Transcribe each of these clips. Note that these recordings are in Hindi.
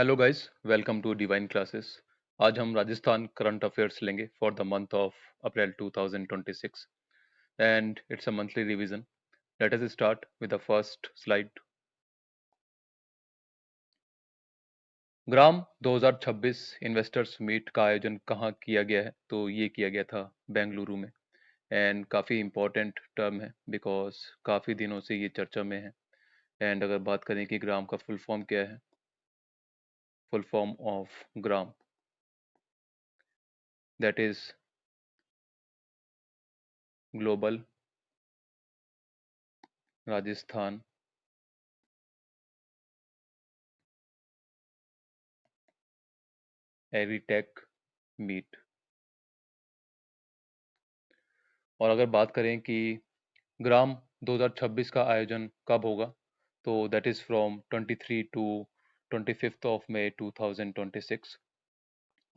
Hello guys, welcome to Divine Classes. आज हम राजस्थान करंट अफेयर्स लेंगे for the month of April 2026 and it's a monthly revision. Let us start with the first slide. GRAM 2026 investors meet का आयोजन कहाँ किया गया है? तो ये किया गया था बेंगलुरु में। एंड काफ़ी इम्पोर्टेंट टर्म है बिकॉज काफ़ी दिनों से ये चर्चा में है। एंड अगर बात करें कि ग्राम का फुल फॉर्म क्या है, full form of GRAM that is global Rajasthan agritech meet. और अगर बात करें कि ग्राम 2026 का आयोजन कब होगा, तो that is from 23 to 25 of May 2026।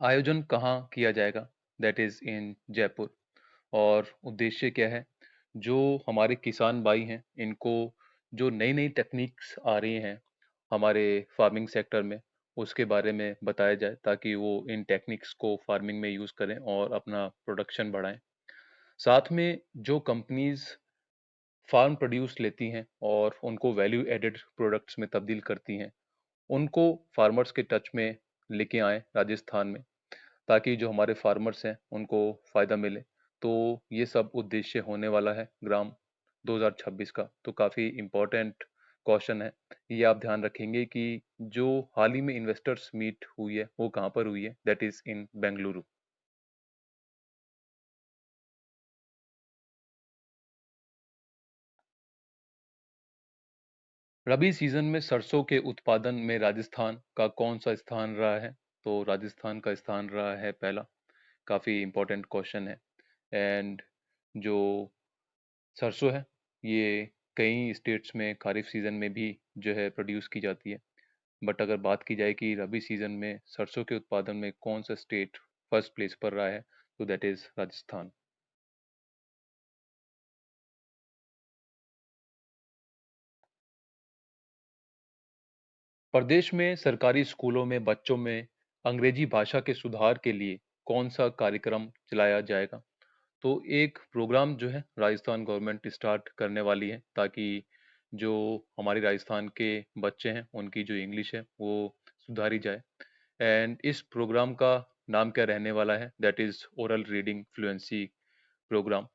आयोजन कहाँ किया जाएगा? That is in Jaipur. और उद्देश्य क्या है? जो हमारे किसान भाई हैं, इनको जो नई नई टेक्निक्स आ रही हैं हमारे फार्मिंग सेक्टर में, उसके बारे में बताया जाए ताकि वो इन टेक्निक्स को फार्मिंग में यूज़ करें और अपना प्रोडक्शन बढ़ाएं। साथ में जो कंपनीज फार्म प्रोड्यूस लेती हैं और उनको वैल्यू एडेड प्रोडक्ट्स में तब्दील करती हैं, उनको फार्मर्स के टच में लेके आएँ राजस्थान में, ताकि जो हमारे फार्मर्स हैं उनको फ़ायदा मिले। तो ये सब उद्देश्य होने वाला है ग्राम 2026 का। तो काफ़ी इम्पोर्टेंट क्वेश्चन है। ये आप ध्यान रखेंगे कि जो हाल ही में इन्वेस्टर्स मीट हुई है वो कहाँ पर हुई है? That is in Bengaluru. Rabi season में सरसों के उत्पादन में राजस्थान का कौन सा स्थान रहा है? तो राजस्थान का स्थान रहा है पहला। काफ़ी इम्पोर्टेंट क्वेश्चन है। एंड जो सरसों है, ये कई स्टेट्स में खरीफ सीजन में भी जो है प्रोड्यूस की जाती है। बट अगर बात की जाए कि रबी सीजन में सरसों के उत्पादन में कौन सा स्टेट फर्स्ट प्लेस पर रहा है, तो दैट इज़ राजस्थान। प्रदेश में सरकारी स्कूलों में बच्चों में अंग्रेजी भाषा के सुधार के लिए कौन सा कार्यक्रम चलाया जाएगा? तो एक प्रोग्राम जो है राजस्थान गवर्नमेंट स्टार्ट करने वाली है ताकि जो हमारे राजस्थान के बच्चे हैं उनकी जो इंग्लिश है वो सुधारी जाए। एंड इस प्रोग्राम का नाम क्या रहने वाला है? That is oral reading fluency programme.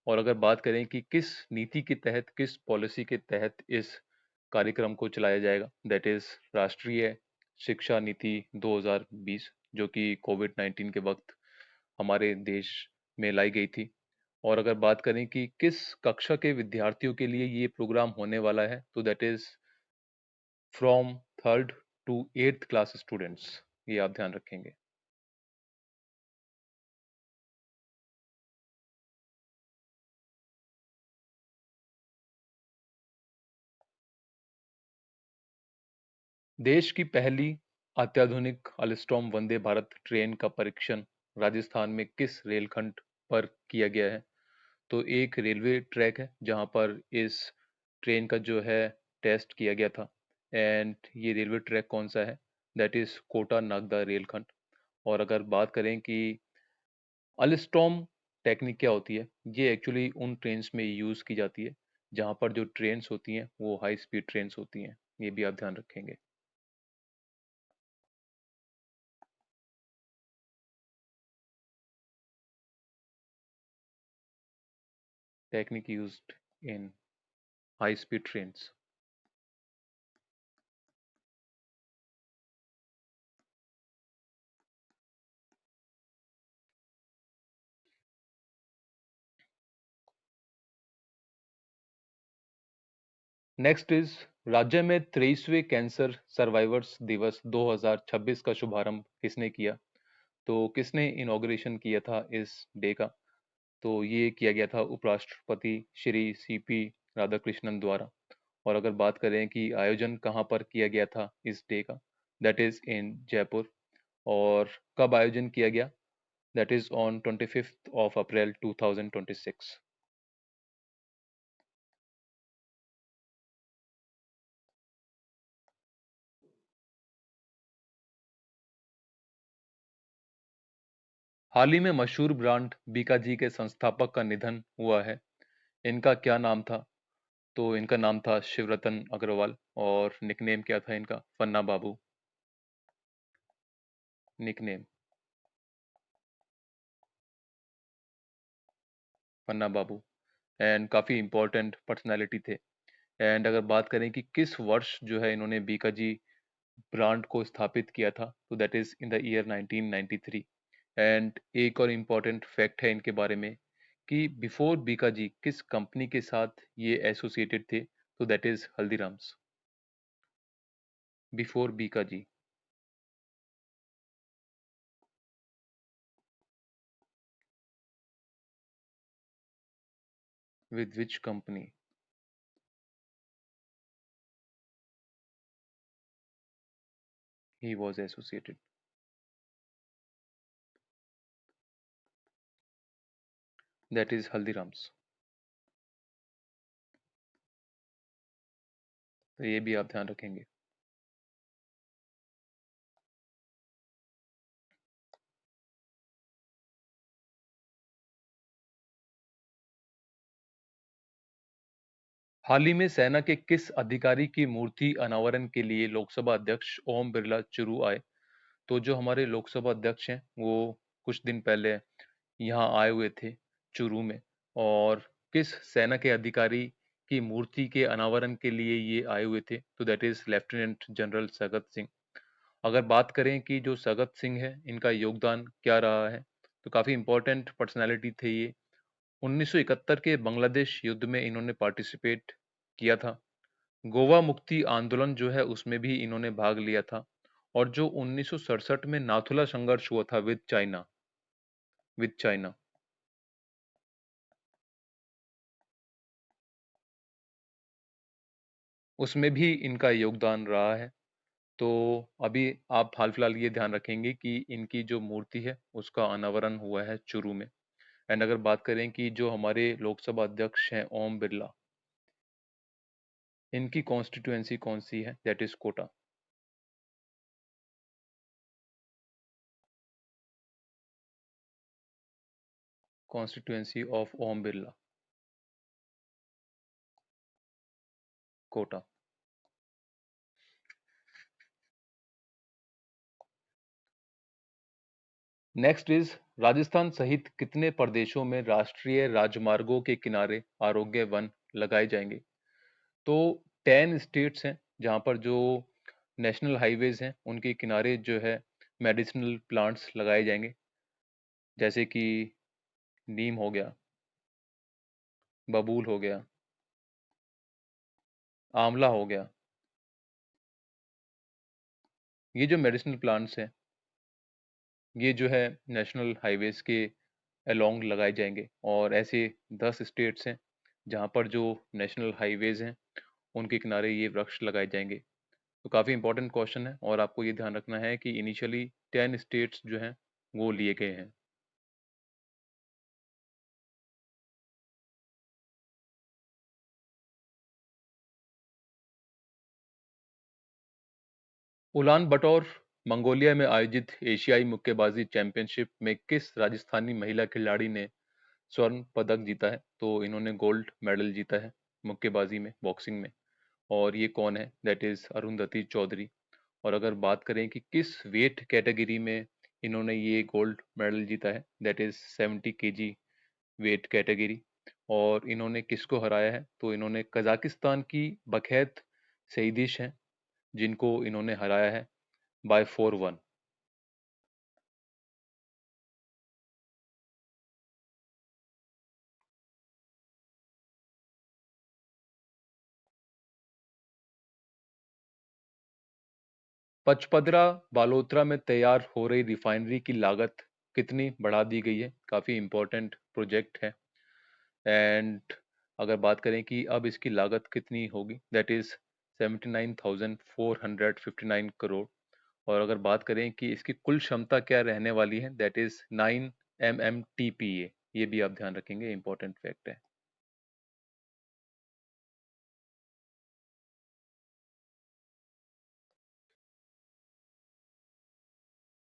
और अगर बात करें कि किस नीति के तहत, किस पॉलिसी के तहत इस कार्यक्रम को चलाया जाएगा, दैट इज़ राष्ट्रीय शिक्षा नीति 2020, जो कि कोविड-19 के वक्त हमारे देश में लाई गई थी। और अगर बात करें कि किस कक्षा के विद्यार्थियों के लिए ये प्रोग्राम होने वाला है, तो that is from 3rd to 8th class students. ये आप ध्यान रखेंगे। देश की पहली अत्याधुनिक अल्स्टॉम वंदे भारत ट्रेन का परीक्षण राजस्थान में किस रेलखंड पर किया गया है? तो एक रेलवे ट्रैक है जहाँ पर इस ट्रेन का जो है टेस्ट किया गया था। एंड ये रेलवे ट्रैक कौन सा है? दैट इज़ कोटा नागदा रेलखंड। और अगर बात करें कि अल्स्टॉम टेक्निक क्या होती है, ये एक्चुअली उन ट्रेन्स में यूज़ की जाती है जहाँ पर जो ट्रेन्स होती हैं वो हाई स्पीड ट्रेन्स होती हैं। ये भी आप ध्यान रखेंगे। Technique used in high speed trains. Next is राज्य में 23वें कैंसर सर्वाइवर्स दिवस 2026 का शुभारंभ किसने किया? तो किसने इनॉग्रेशन किया था इस डे का? तो ये किया गया था उपराष्ट्रपति श्री सीपी राधाकृष्णन द्वारा। और अगर बात करें कि आयोजन कहाँ पर किया गया था इस डे का, दैट इज इन जयपुर। और कब आयोजन किया गया? That is on 25th of April 2026। हाल ही में मशहूर ब्रांड बीकाजी के संस्थापक का निधन हुआ है। इनका क्या नाम था? तो इनका नाम था शिवरतन अग्रवाल और निकनेम क्या था इनका? फन्ना बाबू। निकनेम फन्ना बाबू। एंड काफ़ी इम्पोर्टेंट पर्सनैलिटी थे। एंड अगर बात करें कि किस वर्ष जो है इन्होंने बीकाजी ब्रांड को स्थापित किया था, तो that is in the year 1993। And एक और इम्पोर्टेंट फैक्ट है इनके बारे में कि बिफोर बीकाजी किस कंपनी के साथ ये एसोसिएटेड थे, तो that is Haldiram's. Before Bikaji with which company he was associated? That is Haldiram's. तो ये भी आप ध्यान रखेंगे। हाल ही में सेना के किस अधिकारी की मूर्ति अनावरण के लिए लोकसभा अध्यक्ष ओम बिरला चुरू आए? तो जो हमारे लोकसभा अध्यक्ष हैं वो कुछ दिन पहले यहाँ आए हुए थे चुरू में। और किस सेना के अधिकारी की मूर्ति के अनावरण के लिए ये आए हुए थे? तो that is lieutenant general Sagat Singh. अगर बात करें कि जो सगत सिंह है इनका योगदान क्या रहा है, तो काफ़ी इम्पोर्टेंट पर्सनैलिटी थे ये। 1971 के बांग्लादेश युद्ध में इन्होंने पार्टिसिपेट किया था। गोवा मुक्ति आंदोलन जो है उसमें भी इन्होंने भाग लिया था। और जो 1967 में नाथुला संघर्ष हुआ था विद चाइना, उसमें भी इनका योगदान रहा है। तो अभी आप हाल फिलहाल ये ध्यान रखेंगे कि इनकी जो मूर्ति है उसका अनावरण हुआ है चुरू में। एंड अगर बात करें कि जो हमारे लोकसभा अध्यक्ष हैं ओम बिरला, इनकी कॉन्स्टिट्यूएंसी कौन सी है? That is Kota. Constituency of Om Birla, Kota. Next is Rajasthan सहित कितने प्रदेशों में राष्ट्रीय राजमार्गों के किनारे आरोग्य वन लगाए जाएंगे? तो 10 स्टेट्स हैं जहाँ पर जो नेशनल हाईवेज हैं उनके किनारे जो है मेडिसिनल प्लांट्स लगाए जाएंगे। जैसे कि नीम हो गया, बबूल हो गया, आंवला हो गया। ये जो मेडिसिनल प्लांट्स हैं ये जो है नेशनल हाईवेज के अलोंग लगाए जाएंगे। और ऐसे 10 स्टेट्स हैं जहाँ पर जो नेशनल हाईवेज हैं उनके किनारे ये वृक्ष लगाए जाएंगे। तो काफ़ी इंपॉर्टेंट क्वेश्चन है और आपको ये ध्यान रखना है कि इनिशियली 10 स्टेट्स जो हैं वो लिए गए हैं। उलान बटोर मंगोलिया में आयोजित एशियाई मुक्केबाजी चैंपियनशिप में किस राजस्थानी महिला खिलाड़ी ने स्वर्ण पदक जीता है? तो इन्होंने गोल्ड मेडल जीता है मुक्केबाजी में, बॉक्सिंग में। और ये कौन है? That is Arundhati Chaudhary. और अगर बात करें कि किस वेट कैटेगरी में इन्होंने ये गोल्ड मेडल जीता है, that is 70 kg weight category. और इन्होंने किसको हराया है? तो इन्होंने कजाकिस्तान की बखैत सईदिश हैं जिनको इन्होंने हराया है बाय 4-1। 55 बालोतरा में तैयार हो रही रिफाइनरी की लागत कितनी बढ़ा दी गई है? काफ़ी इम्पोर्टेंट प्रोजेक्ट है। एंड अगर बात करें कि अब इसकी लागत कितनी होगी, दैट इज़ 79,459 करोड़। और अगर बात करें कि इसकी कुल क्षमता क्या रहने वाली है, दैट इज़ 9 MMTPA। ये भी आप ध्यान रखेंगे, इंपॉर्टेंट फैक्ट है।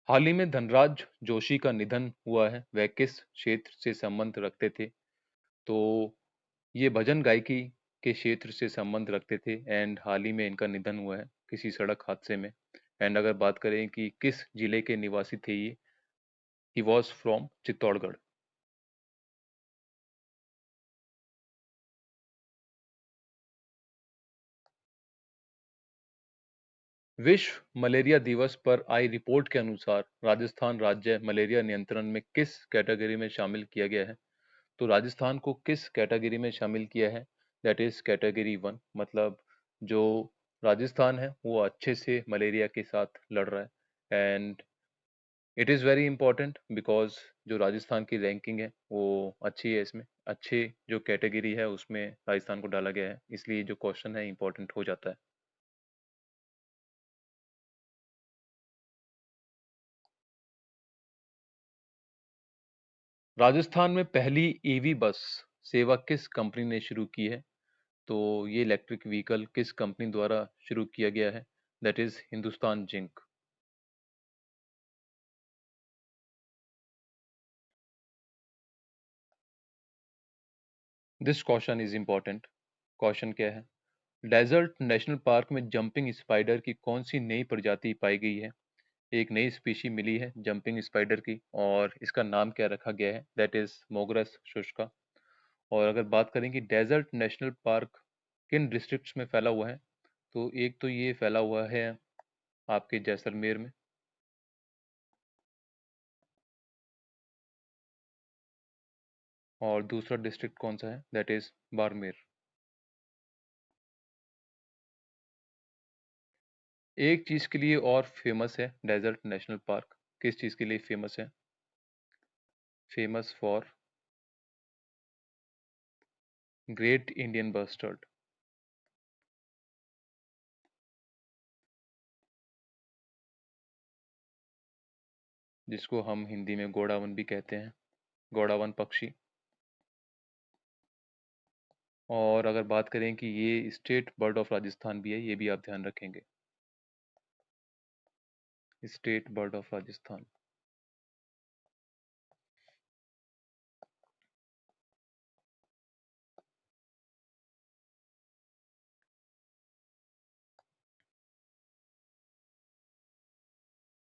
हाल ही में धनराज जोशी का निधन हुआ है, वह किस क्षेत्र से संबंध रखते थे? तो ये भजन गायकी के क्षेत्र से संबंध रखते थे एंड हाल ही में इनका निधन हुआ है किसी सड़क हादसे में। एंड अगर बात करें कि किस जिले के निवासी थे ये, ही वॉज फ्रॉम चित्तौड़गढ़। विश्व मलेरिया दिवस पर आई रिपोर्ट के अनुसार राजस्थान राज्य मलेरिया नियंत्रण में किस कैटेगरी में शामिल किया गया है? तो राजस्थान को किस कैटेगरी में शामिल किया है? दैट इज कैटेगरी वन, मतलब जो राजस्थान है वो अच्छे से मलेरिया के साथ लड़ रहा है and it is very important because जो राजस्थान की रैंकिंग है वो अच्छी है, इसमें अच्छी जो कैटेगरी है उसमें राजस्थान को डाला गया है, इसलिए जो क्वेश्चन है इंपॉर्टेंट हो जाता है। राजस्थान में पहली ईवी बस सेवा किस कंपनी ने शुरू की है? तो ये इलेक्ट्रिक व्हीकल किस कंपनी द्वारा शुरू किया गया है? That is Hindustan zinc. This question is important. Question क्या है? डेजर्ट नेशनल पार्क में जंपिंग स्पाइडर की कौन सी नई प्रजाति पाई गई है? एक नई स्पीशी मिली है जंपिंग स्पाइडर की और इसका नाम क्या रखा गया है? दैट इज मोगरस शुष्का। और अगर बात करें कि डेजर्ट नेशनल पार्क किन डिस्ट्रिक्ट्स में फैला हुआ है, तो एक तो ये फैला हुआ है आपके जैसलमेर में, और दूसरा डिस्ट्रिक्ट कौन सा है? That is Barmer. एक चीज के लिए और फेमस है डेजर्ट नेशनल पार्क, किस चीज के लिए फेमस है? Famous for great Indian bustard, जिसको हम हिंदी में गोडावन भी कहते हैं, गोडावन पक्षी। और अगर बात करें कि ये स्टेट बर्ड ऑफ राजस्थान भी है, ये भी आप ध्यान रखेंगे, state bird of Rajasthan.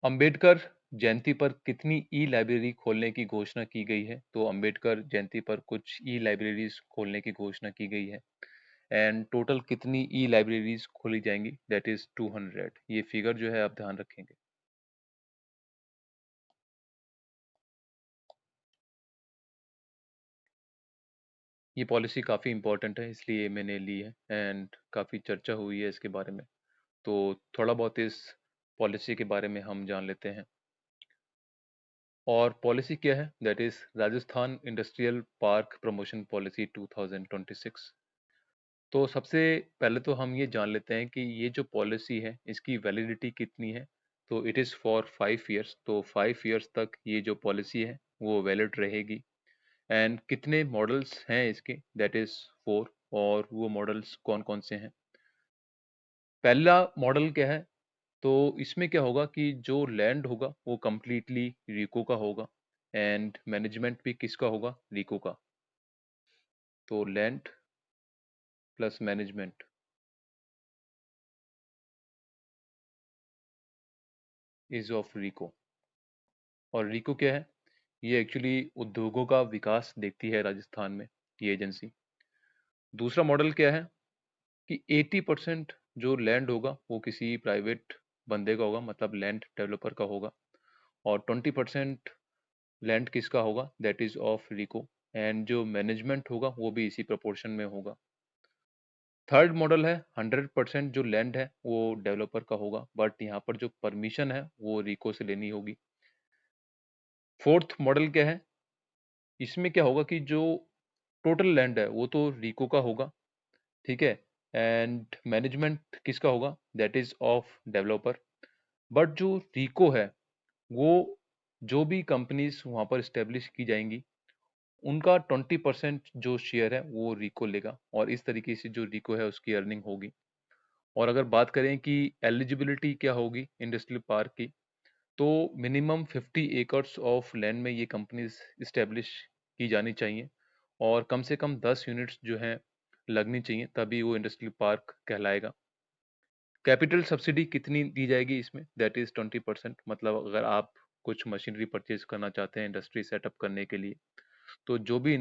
Ambedkar Jayanti पर कितनी ई लाइब्रेरी खोलने की घोषणा की गई है? तो अंबेडकर जयंती पर कुछ ई लाइब्रेरीज खोलने की घोषणा की गई है एंड टोटल कितनी ई लाइब्रेरीज खोली जाएंगी? That is 200। ये फिगर जो है आप ध्यान रखेंगे। ये पॉलिसी काफ़ी इंपॉर्टेंट है इसलिए मैंने ली है एंड काफ़ी चर्चा हुई है इसके बारे में, तो थोड़ा बहुत इस पॉलिसी के बारे में हम जान लेते हैं। और पॉलिसी क्या है? That is Rajasthan industrial park promotion policy 2026। तो सबसे पहले तो हम ये जान लेते हैं कि ये जो पॉलिसी है इसकी वैलिडिटी कितनी है। तो इट इज़ फॉर 5 ईयर्स, तो 5 ईयर्स तक ये जो पॉलिसी है वो वैलिड रहेगी। एंड कितने मॉडल्स हैं इसके? That is 4। और वो मॉडल्स कौन कौन से हैं? पहला मॉडल क्या है? तो इसमें क्या होगा कि जो लैंड होगा वो कम्प्लीटली रिको का होगा एंड मैनेजमेंट भी किसका होगा? रिको का। तो land plus management is of RIICO. और रिको क्या है? ये एक्चुअली उद्योगों का विकास देखती है राजस्थान में, ये एजेंसी। दूसरा मॉडल क्या है कि 80% जो लैंड होगा वो किसी प्राइवेट बंदे का होगा, मतलब लैंड डेवलपर का होगा, और 20% लैंड किसका होगा? That is of RIICO. And जो मैनेजमेंट होगा वो भी इसी प्रोपोर्शन में होगा। थर्ड मॉडल है 100% जो लैंड है वो डेवलपर का होगा, बट यहाँ पर जो परमिशन है वो रिको से लेनी होगी। फोर्थ मॉडल क्या है? इसमें क्या होगा कि जो टोटल लैंड है वो तो रिको का होगा, ठीक है, एंड मैनेजमेंट किसका होगा? That is of developer. But जो रिको है वो जो भी कंपनीज वहाँ पर स्टेब्लिश की जाएंगी उनका 20% जो शेयर है वो रिको लेगा, और इस तरीके से जो रिको है उसकी अर्निंग होगी। और अगर बात करें कि एलिजिबिलिटी क्या होगी इंडस्ट्रियल पार्क की, तो मिनिमम 50 एकर्स ऑफ लैंड में ये कंपनीज इस्टेब्लिश की जानी चाहिए और कम से कम 10 यूनिट्स जो हैं लगनी चाहिए, तभी वो इंडस्ट्रियल पार्क कहलाएगा। कैपिटल सब्सिडी कितनी दी जाएगी इसमें? That is 20%। मतलब अगर आप कुछ मशीनरी परचेज़ करना चाहते हैं इंडस्ट्री सेटअप करने के लिए, तो जो भी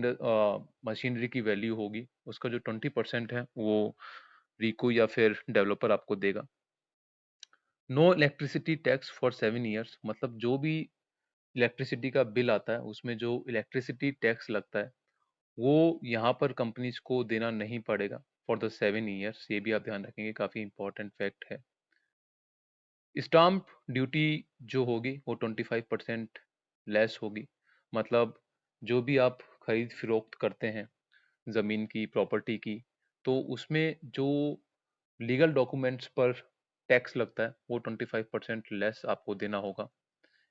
मशीनरी की वैल्यू होगी, उसका जो 20% है, वो रीको या फिर डेवलपर आपको देगा। No electricity tax for 7 years, मतलब जो भी इलेक्ट्रिसिटी का बिल आता है, उसमें जो इलेक्ट्रिसिटी टैक्स लगता है, वो यहाँ पर कंपनीज को देना नहीं पड़ेगा फॉर द 7 ईयर्स। ये भी आप ध्यान रखेंगे, काफ़ी इंपॉर्टेंट फैक्ट है। स्टाम्प ड्यूटी जो होगी वो 25% लेस होगी। मतलब जो भी आप खरीद फरोख्त करते हैं ज़मीन की, प्रॉपर्टी की, तो उसमें जो लीगल डॉक्यूमेंट्स पर टैक्स लगता है वो 25% लेस आपको देना होगा।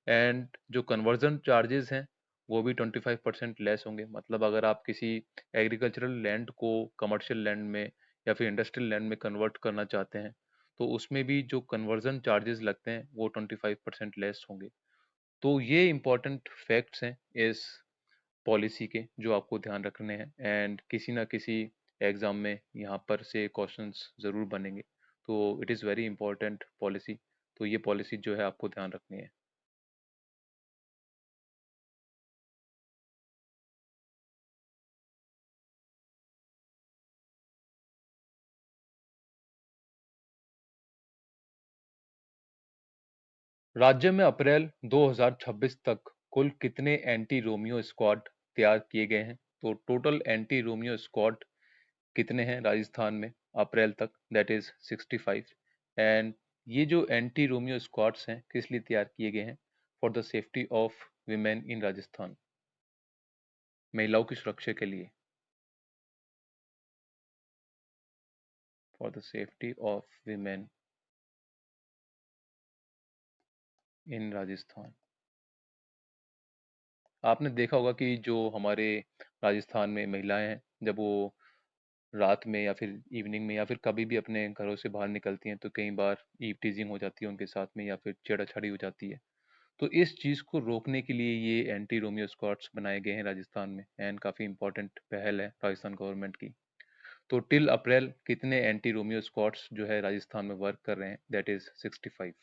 एंड जो कन्वर्जन चार्जेस हैं वो भी 25% लेस होंगे। मतलब अगर आप किसी एग्रीकल्चरल लैंड को कमर्शियल लैंड में या फिर इंडस्ट्रियल लैंड में कन्वर्ट करना चाहते हैं, तो उसमें भी जो कन्वर्जन चार्जेस लगते हैं वो 25% लेस होंगे। तो ये इंपॉर्टेंट फैक्ट्स हैं इस पॉलिसी के, जो आपको ध्यान रखने हैं एंड किसी ना किसी एग्जाम में यहाँ पर से क्वेश्चंस ज़रूर बनेंगे। तो it is very important policy. तो ये पॉलिसी जो है आपको ध्यान रखनी है। राज्य में अप्रैल 2026 तक कुल कितने एंटी रोमियो स्क्वाड तैयार किए गए हैं? तो टोटल एंटी रोमियो स्क्वाड कितने हैं राजस्थान में अप्रैल तक? That is 65। एंड ये जो एंटी रोमियो स्क्वाड्स हैं किस लिए तैयार किए गए हैं? For the safety of women in Rajasthan, महिलाओं की सुरक्षा के लिए, for the safety of women in Rajasthan. आपने देखा होगा कि जो हमारे राजस्थान में महिलाएं हैं, जब वो रात में या फिर इवनिंग में या फिर कभी भी अपने घरों से बाहर निकलती हैं, तो कई बार ईव टीजिंग हो जाती है उनके साथ में या फिर छेड़छाड़ी हो जाती है। तो इस चीज़ को रोकने के लिए ये एंटी रोमियो स्क्वाड्स बनाए गए हैं राजस्थान में एंड काफ़ी इंपॉर्टेंट पहल है राजस्थान गवर्नमेंट की। तो टिल अप्रैल कितने एंटी रोमियो स्क्वाड्स जो है राजस्थान में वर्क कर रहे हैं? That is 65।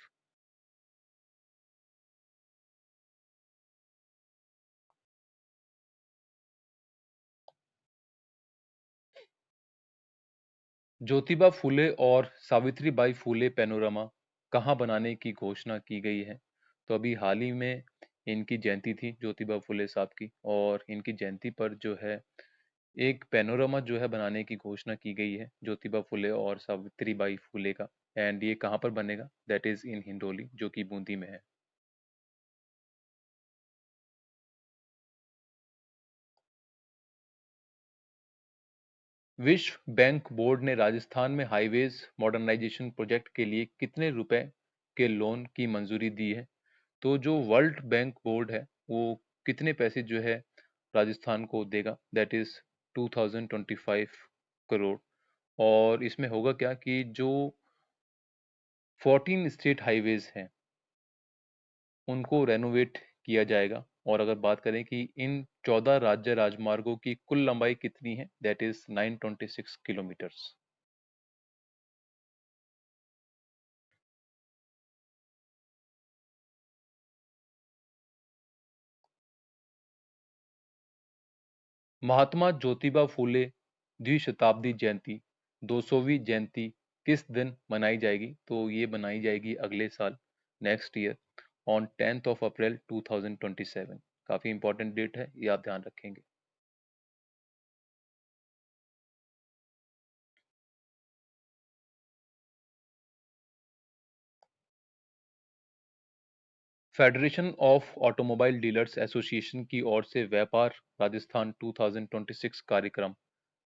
ज्योतिबा फूले और सावित्रीबाई फूले पैनोरमा कहाँ बनाने की घोषणा की गई है? तो अभी हाल ही में इनकी जयंती थी, ज्योतिबा फूले साहब की, और इनकी जयंती पर जो है एक पैनोरामा जो है बनाने की घोषणा की गई है ज्योतिबा फूले और सावित्रीबाई फूले का। एंड ये कहाँ पर बनेगा? दैट इज इन हिंडोली, जो कि बूंदी में है। विश्व बैंक बोर्ड ने राजस्थान में हाईवेज मॉडर्नाइजेशन प्रोजेक्ट के लिए कितने रुपए के लोन की मंजूरी दी है? तो जो वर्ल्ड बैंक बोर्ड है वो कितने पैसे जो है राजस्थान को देगा? That is 2025 crore. और इसमें होगा क्या कि जो 14 स्टेट हाईवेज हैं उनको रेनोवेट किया जाएगा। और अगर बात करें कि इन 14 राज्य राजमार्गों की कुल लंबाई कितनी है, that is 926 kilometres. Mahatma Jyotiba Phule द्विशताब्दी जयंती 200वीं जयंती किस दिन मनाई जाएगी? तो ये मनाई जाएगी अगले साल, next year, on 10th of April 2027। काफी इंपॉर्टेंट डेट है, ये आप ध्यान रखेंगे। Federation of automobile dealers association की ओर से व्यापार राजस्थान 2026 कार्यक्रम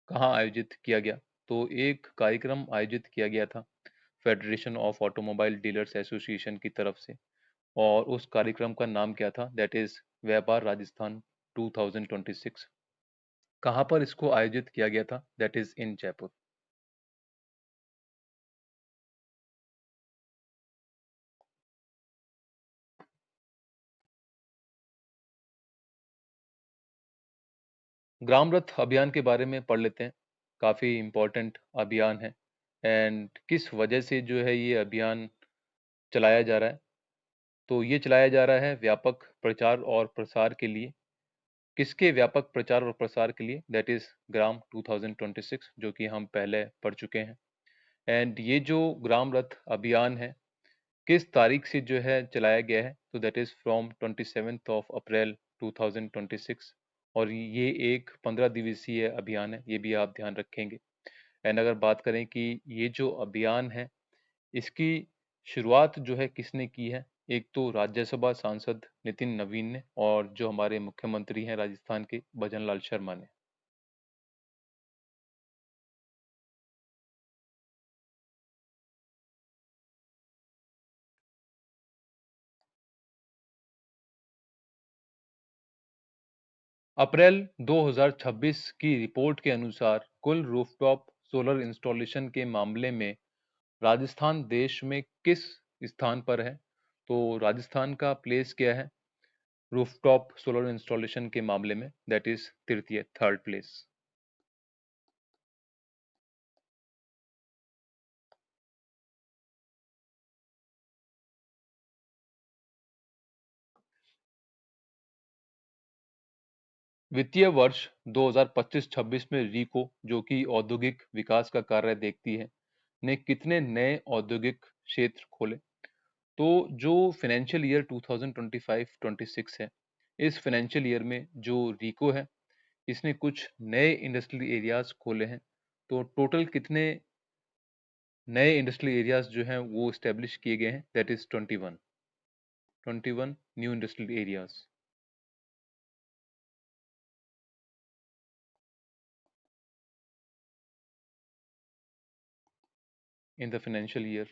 कहाँ आयोजित किया गया? तो एक कार्यक्रम आयोजित किया गया था federation of automobile dealers association की तरफ से, और उस कार्यक्रम का नाम क्या था? दैट इज व्यापार राजस्थान 2026। कहाँ पर इसको आयोजित किया गया था? That is in Jaipur. Gram Rath Abhiyan के बारे में पढ़ लेते हैं। काफ़ी इम्पोर्टेंट अभियान है एंड किस वजह से जो है ये अभियान चलाया जा रहा है। तो ये चलाया जा रहा है व्यापक प्रचार और प्रसार के लिए। किसके व्यापक प्रचार और प्रसार के लिए? दैट इज़ ग्राम 2026, जो कि हम पहले पढ़ चुके हैं। एंड ये जो ग्राम रथ अभियान है, किस तारीख से जो है चलाया गया है? तो that is from 27th of April 2026 और ये एक 15 दिवसीय अभियान है, ये भी आप ध्यान रखेंगे। एंड अगर बात करें कि ये जो अभियान है, इसकी शुरुआत जो है किसने की है? एक तो राज्यसभा सांसद नितिन नवीन ने और जो हमारे मुख्यमंत्री हैं राजस्थान के भजन लाल शर्मा ने। अप्रैल 2026 की रिपोर्ट के अनुसार कुल रूफटॉप सोलर इंस्टॉलेशन के मामले में राजस्थान देश में किस स्थान पर है? तो राजस्थान का प्लेस क्या है रूफटॉप सोलर इंस्टॉलेशन के मामले में? दैट इज तृतीय, थर्ड प्लेस। वित्तीय वर्ष 2025-26 में रीको, जो कि औद्योगिक विकास का कार्य देखती है, ने कितने नए औद्योगिक क्षेत्र खोले? तो जो फाइनेंशियल ईयर 2025-26 है, इस फाइनेंशियल ईयर में जो रीको है, इसने कुछ नए इंडस्ट्रियल एरियाज खोले हैं। तो टोटल कितने नए इंडस्ट्रियल एरियाज जो हैं वो स्टैब्लिश किए गए हैं? That is 21 new industrial areas in the financial year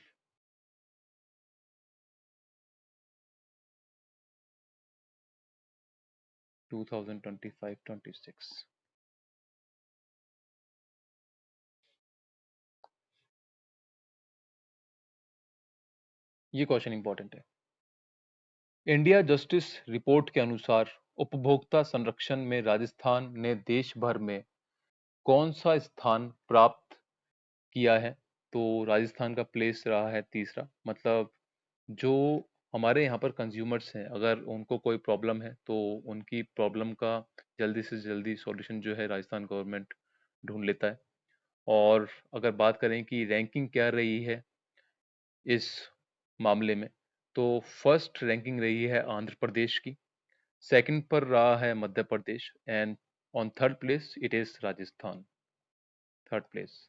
2025-26। ये क्वेश्चन इंपॉर्टेंट है। इंडिया जस्टिस रिपोर्ट के अनुसार उपभोक्ता संरक्षण में राजस्थान ने देश भर में कौन सा स्थान प्राप्त किया है? तो राजस्थान का प्लेस रहा है तीसरा। मतलब जो हमारे यहाँ पर कंज्यूमर्स हैं, अगर उनको कोई प्रॉब्लम है तो उनकी प्रॉब्लम का जल्दी से जल्दी सॉल्यूशन जो है राजस्थान गवर्नमेंट ढूंढ लेता है। और अगर बात करें कि रैंकिंग क्या रही है इस मामले में, तो फर्स्ट रैंकिंग रही है आंध्र प्रदेश की, सेकंड पर रहा है Madhya Pradesh and on third place it is Rajasthan, third place.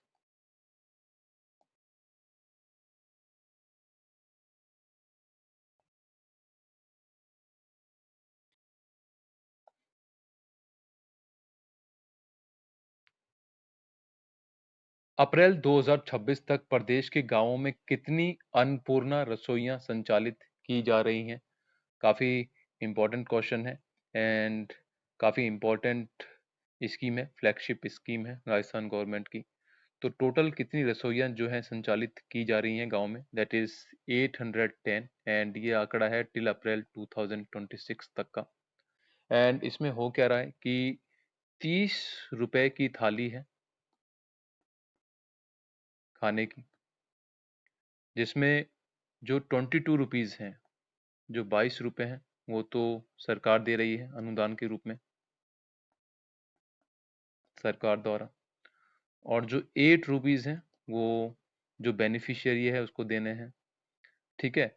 April 2026 तक प्रदेश के गांवों में कितनी अन्नपूर्णा रसोइयां संचालित की जा रही हैं? काफ़ी इम्पोर्टेंट क्वेश्चन है एंड काफ़ी इम्पोर्टेंट स्कीम है, फ्लैगशिप स्कीम है राजस्थान गवर्नमेंट की। तो टोटल कितनी रसोइयां जो हैं संचालित की जा रही हैं गांव में? दैट इज 810 एंड ये आंकड़ा है टिल अप्रैल 2026 तक का। एंड इसमें हो क्या रहा है कि 30 रुपए की थाली है खाने की, जिसमें जो 22 रुपीज़ हैं, जो 22 रुपए हैं, वो तो सरकार दे रही है अनुदान के रूप में, सरकार द्वारा। और जो 8 रुपीज़ हैं वो जो बेनिफिशियरी है उसको देने हैं। ठीक है।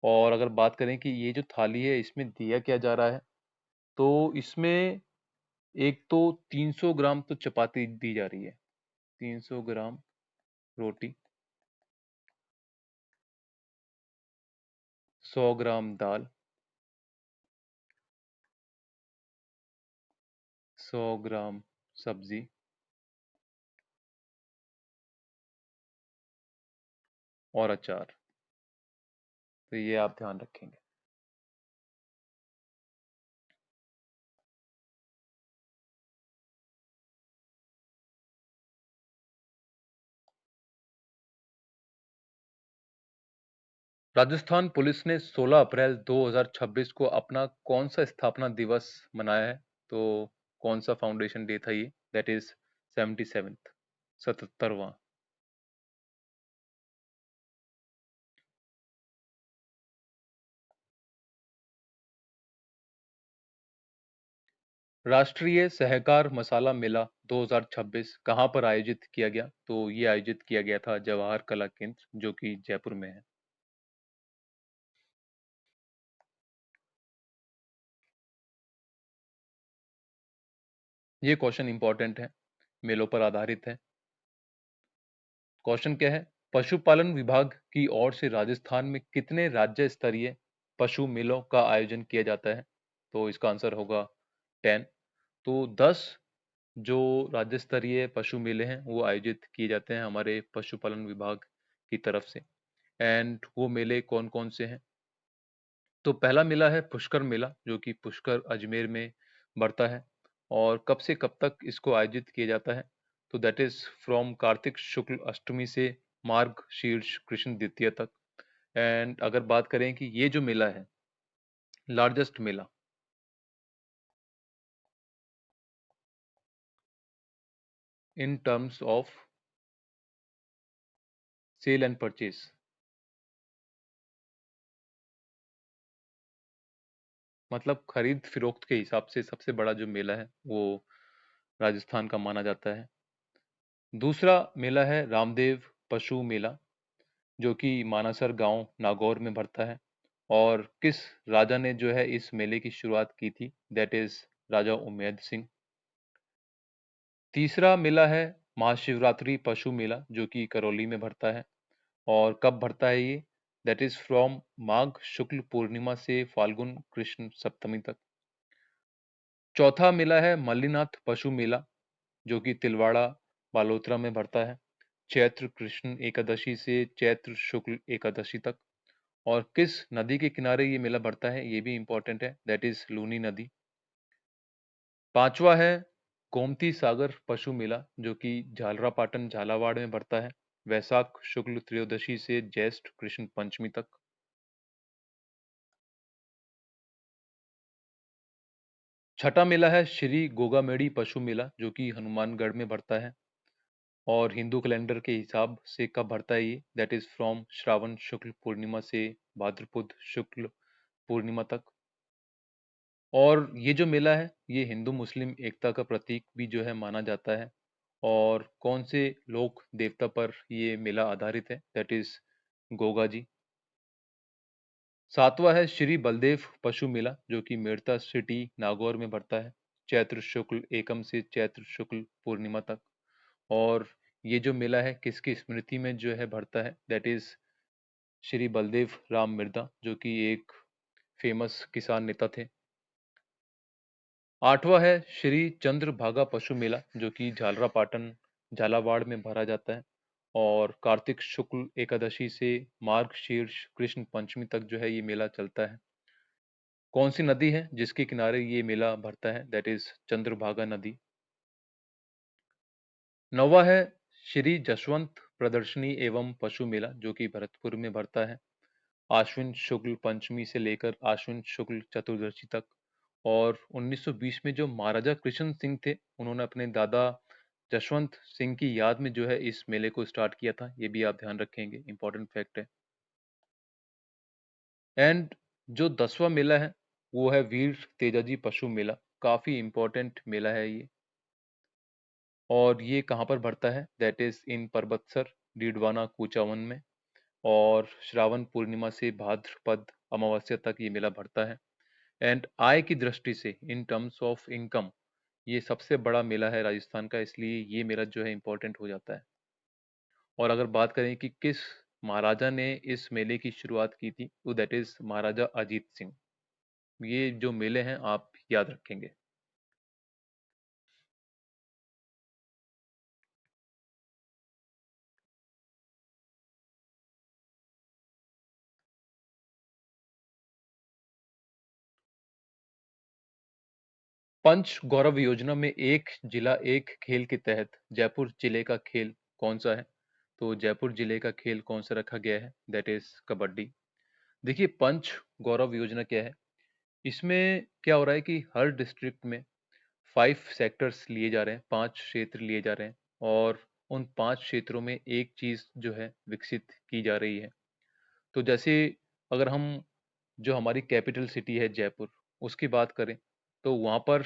और अगर बात करें कि ये जो थाली है इसमें दिया क्या जा रहा है, तो इसमें एक तो 300 ग्राम तो चपाती दी जा रही है, 300 ग्राम रोटी, 100 ग्राम दाल, 100 ग्राम सब्जी और अचार। तो ये आप ध्यान रखेंगे। राजस्थान पुलिस ने 16 अप्रैल 2026 को अपना कौन सा स्थापना दिवस मनाया है? तो कौन सा फाउंडेशन डे था ये? That is 77th, 77वां। राष्ट्रीय सहकार मसाला मेला 2026 कहाँ पर आयोजित किया गया? तो ये आयोजित किया गया था जवाहर कला केंद्र, जो कि जयपुर में है। ये क्वेश्चन इंपॉर्टेंट है, मेलों पर आधारित है। क्वेश्चन क्या है? पशुपालन विभाग की ओर से राजस्थान में कितने राज्य स्तरीय पशु मेलों का आयोजन किया जाता है? तो इसका आंसर होगा 10। तो 10 जो राज्य स्तरीय पशु मेले हैं वो आयोजित किए जाते हैं हमारे पशुपालन विभाग की तरफ से। एंड वो मेले कौन कौन से हैं? तो पहला मेला है पुष्कर मेला, जो कि पुष्कर अजमेर में बढ़ता है। और कब से कब तक इसको आयोजित किया जाता है? तो दैट इज फ्रॉम कार्तिक शुक्ल अष्टमी से मार्ग शीर्ष कृष्ण द्वितीय तक। एंड अगर बात करें कि ये जो मेला है, largest mela in terms of sale and purchase, मतलब खरीद फिरोख्त के हिसाब से सबसे बड़ा जो मेला है वो राजस्थान का माना जाता है। दूसरा मेला है रामदेव पशु मेला, जो कि मानासर गांव नागौर में पड़ता है। और किस राजा ने जो है इस मेले की शुरुआत की थी? दैट इज राजा उमेद सिंह। तीसरा मेला है महाशिवरात्रि पशु मेला, जो कि करौली में भरता है। और कब भरता है ये? दैट इज फ्रॉम माघ शुक्ल पूर्णिमा से फाल्गुन कृष्ण सप्तमी तक। चौथा मेला है मल्लीनाथ पशु मेला, जो कि तिलवाड़ा बालोतरा में भरता है, चैत्र कृष्ण एकादशी से चैत्र शुक्ल एकादशी तक। और किस नदी के किनारे ये मेला बढ़ता है ये भी इंपॉर्टेंट है, दैट इज लूनी नदी। पांचवा है गोमती सागर पशु मेला, जो कि झालरापाटन झालावाड़ में बढ़ता है, वैशाख शुक्ल त्रयोदशी से ज्येष्ठ कृष्ण पंचमी तक। छठा मेला है श्री गोगामेड़ी पशु मेला, जो कि हनुमानगढ़ में बढ़ता है। और हिंदू कैलेंडर के हिसाब से कब बढ़ता है ये? दैट इज फ्रॉम श्रावण शुक्ल पूर्णिमा से भाद्रपद शुक्ल पूर्णिमा तक। और ये जो मेला है ये हिंदू मुस्लिम एकता का प्रतीक भी जो है माना जाता है। और कौन से लोक देवता पर ये मेला आधारित है? That is Goga ji. सातवां है श्री बलदेव पशु मेला, जो कि मेड़ता सिटी नागौर में बढ़ता है, चैत्र शुक्ल एकम से चैत्र शुक्ल पूर्णिमा तक। और ये जो मेला है किसकी स्मृति में जो है बढ़ता है? दैट इज श्री बलदेव राम मिर्दा, जो कि एक फेमस किसान नेता थे। आठवां है श्री चंद्रभागा पशु मेला, जो कि झालरापाटन झालावाड़ में भरा जाता है। और कार्तिक शुक्ल एकादशी से मार्ग शीर्ष कृष्ण पंचमी तक जो है ये मेला चलता है। कौन सी नदी है जिसके किनारे ये मेला भरता है? दैट इज चंद्रभागा नदी। नौवा है श्री जसवंत प्रदर्शनी एवं पशु मेला, जो कि भरतपुर में भरता है, आश्विन शुक्ल पंचमी से लेकर आश्विन शुक्ल चतुर्दशी तक। और 1920 में जो महाराजा कृष्ण सिंह थे, उन्होंने अपने दादा जसवंत सिंह की याद में जो है इस मेले को स्टार्ट किया था, ये भी आप ध्यान रखेंगे, इंपॉर्टेंट फैक्ट है। एंड जो 10वां मेला है वो है वीर तेजाजी पशु मेला, काफी इंपॉर्टेंट मेला है ये। और ये कहाँ पर बढ़ता है? That is in Parbatsar Didwana Kuchaman में। और श्रावण पूर्णिमा से भाद्रपद अमावस्या तक ये मेला बढ़ता है। एंड आय की दृष्टि से इन टर्म्स ऑफ इनकम ये सबसे बड़ा मेला है राजस्थान का, इसलिए ये मेला जो है इम्पोर्टेंट हो जाता है। और अगर बात करें कि किस महाराजा ने इस मेले की शुरुआत की थी, तो दैट इज महाराजा अजीत सिंह। ये जो मेले हैं आप याद रखेंगे। पंच गौरव योजना में एक जिला एक खेल के तहत जयपुर जिले का खेल कौन सा है? तो जयपुर जिले का खेल कौन सा रखा गया है? That is kabaddi. देखिए पंच गौरव योजना क्या है, इसमें क्या हो रहा है कि हर डिस्ट्रिक्ट में 5 सेक्टर्स लिए जा रहे हैं, 5 क्षेत्र लिए जा रहे हैं और उन 5 क्षेत्रों में एक चीज़ जो है विकसित की जा रही है। तो जैसे अगर हम जो हमारी कैपिटल सिटी है जयपुर, उसकी बात करें, तो वहाँ पर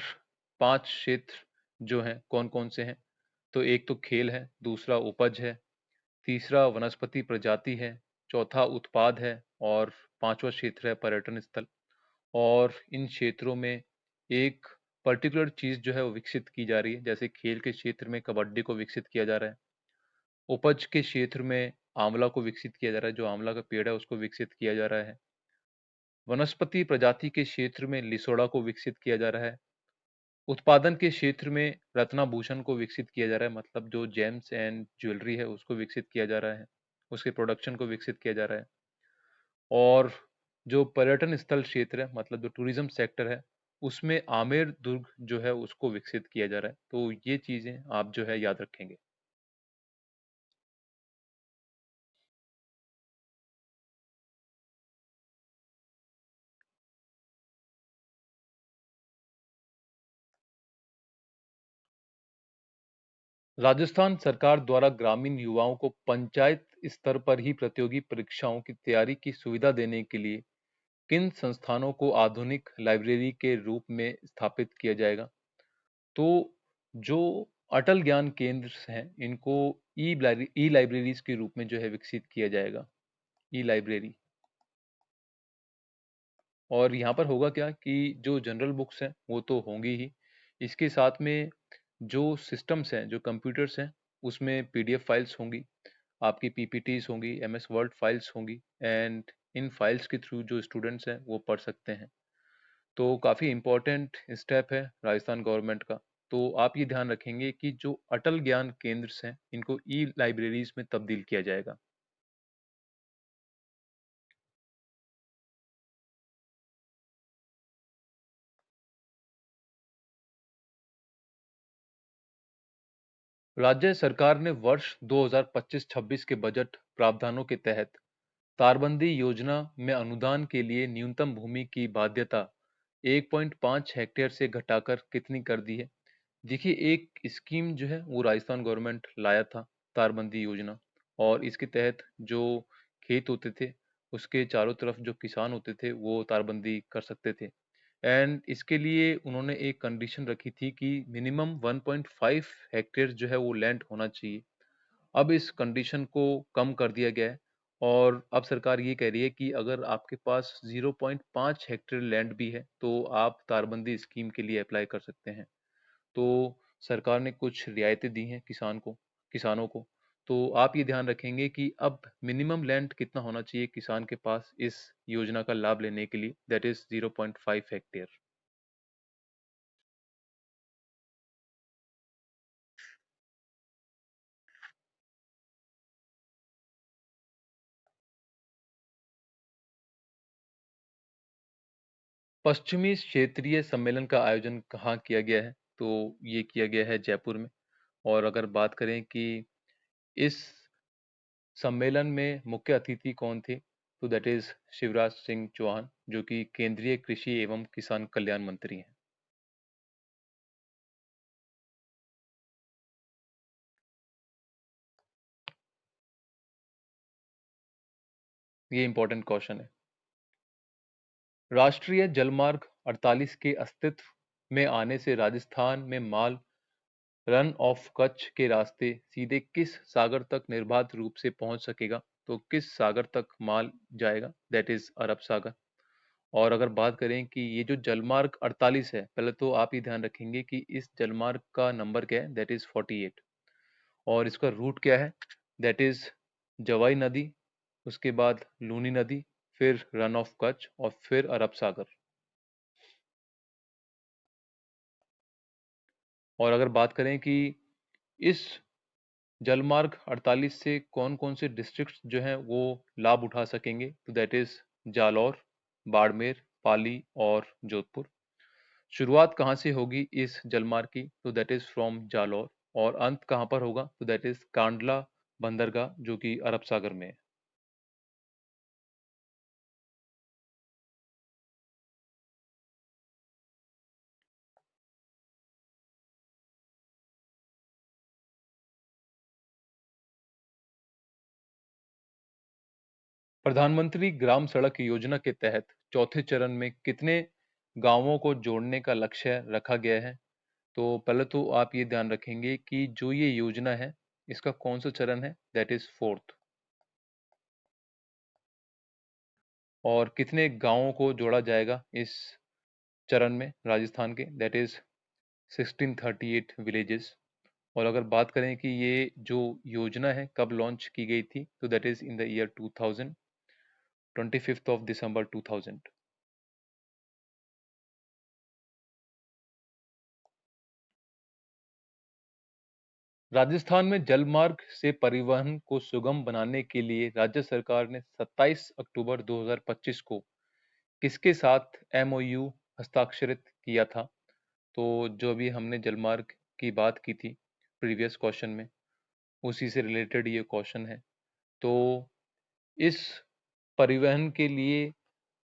5 क्षेत्र जो हैं कौन-कौन से हैं? तो एक तो खेल है, दूसरा उपज है, तीसरा वनस्पति प्रजाति है, चौथा उत्पाद है और पाँचवाँ क्षेत्र है पर्यटन स्थल। और इन क्षेत्रों में एक पर्टिकुलर चीज़ जो है वो विकसित की जा रही है। जैसे खेल के क्षेत्र में कबड्डी को विकसित किया जा रहा है। उपज के क्षेत्र में आंवला को विकसित किया जा रहा है, जो आंवला का पेड़ है उसको विकसित किया जा रहा है। वनस्पति प्रजाति के क्षेत्र में लिसोड़ा को विकसित किया जा रहा है। उत्पादन के क्षेत्र में रत्नाभूषण को विकसित किया जा रहा है, मतलब जो जेम्स एंड ज्वेलरी है उसको विकसित किया जा रहा है, उसके प्रोडक्शन को विकसित किया जा रहा है। और जो पर्यटन स्थल क्षेत्र है, मतलब जो टूरिज्म सेक्टर है, उसमें आमेर दुर्ग जो है उसको विकसित किया जा रहा है। तो ये चीज़ें आप जो है याद रखेंगे। राजस्थान सरकार द्वारा ग्रामीण युवाओं को पंचायत स्तर पर ही प्रतियोगी परीक्षाओं की तैयारी की सुविधा देने के लिए किन संस्थानों को आधुनिक लाइब्रेरी के रूप में स्थापित किया जाएगा? तो जो अटल ज्ञान केंद्र हैं, इनको ई लाइब्रेरीज के रूप में जो है विकसित किया जाएगा। ई लाइब्रेरी। और यहाँ पर होगा क्या कि जो जनरल बुक्स हैं वो तो होंगी ही, इसके साथ में जो सिस्टम्स हैं, जो कंप्यूटर्स हैं, उसमें पीडीएफ फाइल्स होंगी, आपकी पीपीटीज होंगी, एमएस वर्ड फाइल्स होंगी एंड इन फाइल्स के थ्रू जो स्टूडेंट्स हैं वो पढ़ सकते हैं। तो काफ़ी इम्पोर्टेंट स्टेप है राजस्थान गवर्नमेंट का। तो आप ये ध्यान रखेंगे कि जो अटल ज्ञान केंद्र हैं इनको ई लाइब्रेरीज में तब्दील किया जाएगा। राज्य सरकार ने वर्ष 2025-26 के बजट प्रावधानों के तहत तारबंदी योजना में अनुदान के लिए न्यूनतम भूमि की बाध्यता 1.5 हेक्टेयर से घटाकर कितनी कर दी है? देखिए, एक स्कीम जो है वो राजस्थान गवर्नमेंट लाया था, तारबंदी योजना। और इसके तहत जो खेत होते थे उसके चारों तरफ जो किसान होते थे वो तारबंदी कर सकते थे। एंड इसके लिए उन्होंने एक कंडीशन रखी थी कि मिनिमम 1.5 हेक्टेयर जो है वो लैंड होना चाहिए। अब इस कंडीशन को कम कर दिया गया है और अब सरकार ये कह रही है कि अगर आपके पास 0.5 हेक्टेयर लैंड भी है तो आप तारबंदी स्कीम के लिए अप्लाई कर सकते हैं। तो सरकार ने कुछ रियायतें दी हैं किसानों को। तो आप ये ध्यान रखेंगे कि अब मिनिमम लैंड कितना होना चाहिए किसान के पास इस योजना का लाभ लेने के लिए, दैट इज 0.5 हेक्टेयर। पश्चिमी क्षेत्रीय सम्मेलन का आयोजन कहाँ किया गया है? तो ये किया गया है जयपुर में। और अगर बात करें कि इस सम्मेलन में मुख्य अतिथि कौन थे, तो दैट इज शिवराज सिंह चौहान, जो कि केंद्रीय कृषि एवं किसान कल्याण मंत्री हैं। ये इंपॉर्टेंट क्वेश्चन है। राष्ट्रीय जलमार्ग 48 के अस्तित्व में आने से राजस्थान में माल रन ऑफ कच्छ के रास्ते सीधे किस सागर तक निर्बाध रूप से पहुंच सकेगा? तो किस सागर तक माल जाएगा? दैट इज अरब सागर। और अगर बात करें कि ये जो जलमार्ग 48 है, पहले तो आप ये ध्यान रखेंगे कि इस जलमार्ग का नंबर क्या है, दैट इज 48। और इसका रूट क्या है, दैट इज जवाई नदी, उसके बाद लूनी नदी, फिर रन ऑफ कच्छ और फिर अरब सागर। और अगर बात करें कि इस जलमार्ग 48 से कौन-कौन से डिस्ट्रिक्ट्स जो हैं वो लाभ उठा सकेंगे, तो दैट इज जालौर, बाड़मेर, पाली और जोधपुर। शुरुआत कहाँ से होगी इस जलमार्ग की, तो दैट इज फ्रॉम जालौर। और अंत कहाँ पर होगा, तो दैट इज कांडला बंदरगाह, जो कि अरब सागर में है। प्रधानमंत्री ग्राम सड़क योजना के तहत चौथे चरण में कितने गांवों को जोड़ने का लक्ष्य रखा गया है? तो पहले तो आप ये ध्यान रखेंगे कि जो ये योजना है, इसका कौन सा चरण है? That is fourth. और कितने गांवों को जोड़ा जाएगा इस चरण में राजस्थान के? That is 1638 villages. और अगर बात करें कि ये जो योजना है कब लॉन्च की गई थी, तो that is in the year 2000, 25th of December 2000। Rajasthan में जलमार्ग से परिवहन को सुगम बनाने के लिए राज्य सरकार ने 27 अक्टूबर 2025 को किसके साथ एमओयू हस्ताक्षरित किया था? तो जो अभी हमने जलमार्ग की बात की थी प्रीवियस क्वेश्चन में, उसी से रिलेटेड ये क्वेश्चन है। तो इस परिवहन के लिए